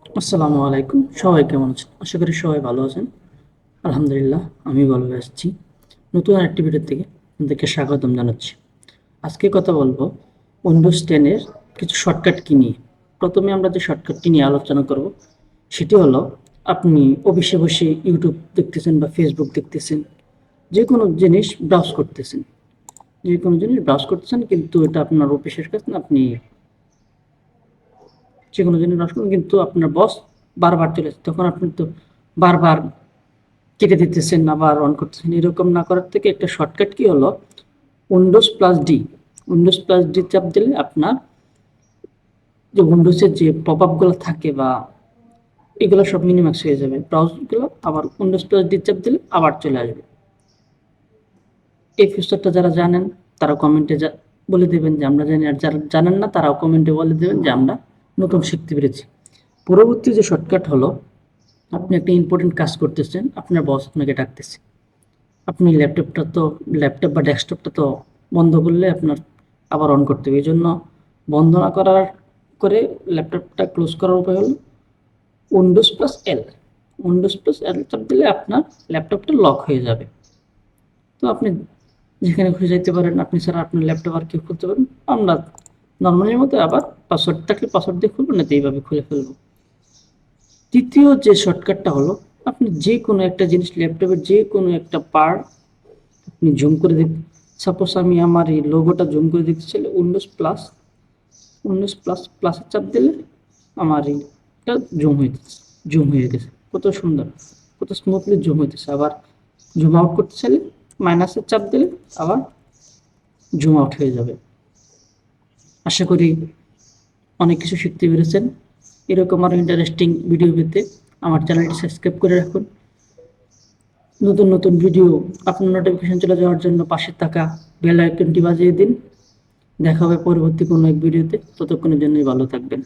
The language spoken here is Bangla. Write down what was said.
আসসালামু আলাইকুম। সবাই কেমন আছেন? আশা করি সবাই ভালো আছেন। আলহামদুলিল্লাহ আমি ভালো আছি। নতুন আরেকটি ভিডিও থেকে আপনাদেরকে স্বাগতম জানাচ্ছি। আজকে কথা বলবো উইন্ডোজ 10 এর কিছু শর্টকাট কি নিয়ে। প্রথমে আমরা যে শর্টকাটটি নিয়ে আলোচনা করব সেটি হলো, আপনি অফিসে বসে ইউটিউব দেখতেছেন বা ফেসবুক দেখতেছেন, যে কোনো জিনিস ব্রাউজ করতেছেন, কিন্তু এটা আপনার অফিসের কাজ না, আপনি যেকোনো জিনিস ব্রাউজ করুন কিন্তু আপনার বস বারবার চলে আসছে, তখন আপনি তো বারবার কেটে দিতেছেন আবার অন করতেছেন। এরকম না করার থেকে একটা শর্টকাট কি হলো, উইন্ডোজ প্লাস ডি চাপ দিলে আপনার যে উইন্ডোজের যে পপ আপগুলো থাকে বা এগুলো সব মিনিমাক্স হয়ে যাবে। ব্রাউজগুলো আবার উইন্ডোজ প্লাস ডি চাপ দিলে আবার চলে আসবে। এই ফিচারটা যারা জানেন তারা কমেন্টে বলে দেবেন যে আমরা জানি, আর যারা জানেন না তারাও কমেন্টে বলে দেবেন যে আমরা নতুন শিখতে পেরেছি। পরবর্তী যে শর্টকাট হলো, আপনি একটা ইম্পর্টেন্ট কাজ করতেছেন, আপনার বস আপনাকে ডাকতেছে, আপনি ল্যাপটপ বা ডেস্কটপটা তো বন্ধ করলে আপনার আবার অন করতে হবে। এই জন্য বন্ধ না করার করে ল্যাপটপটা ক্লোজ করার উপায় হলো Windows plus L. Windows plus L চাপ দিলে আপনার ল্যাপটপটা লক হয়ে যাবে। তো আপনি যেখানে খুঁজে যাইতে পারেন, আপনি ছাড়া আপনার ল্যাপটপ আর কেউ খুলতে পারেন। আমরা নর্মালের মতো আবার পাসওয়ার্ড থাকলে পাসওয়ার্ড দিয়ে খুলবো, না তো এইভাবে খুলে ফেলবো। তৃতীয় যে শর্টকাটটা হলো, আপনি যে কোনো একটা জিনিস ল্যাপটপের যে কোনো একটা পার্ট আপনি জুম করে দেখ। সাপোজ আমি আমার এই লোগোটা জুম করে দেখতে চাইলে উইন্ডোজ প্লাসের চাপ দিলে আমার এইটা জুম হয়ে গেছে। কত সুন্দর, কত স্মুথলি জুম হইতেছে। আবার জুম আউট করতে চাইলে মাইনাসের চাপ দিলে আবার জুম আউট হয়ে যাবে। আশা করি অনেক কিছু শিখতে পেরেছেন। এরকম আরও ইন্টারেস্টিং ভিডিও পেতে আমার চ্যানেলটি সাবস্ক্রাইব করে রাখুন। নতুন নতুন ভিডিও আপনার নোটিফিকেশন চলে যাওয়ার জন্য পাশে থাকা বেল আইকনটি বাজিয়ে দিন। দেখা হবে পরবর্তী কোনো এক ভিডিওতে। ততক্ষণের জন্যই ভালো থাকবেন।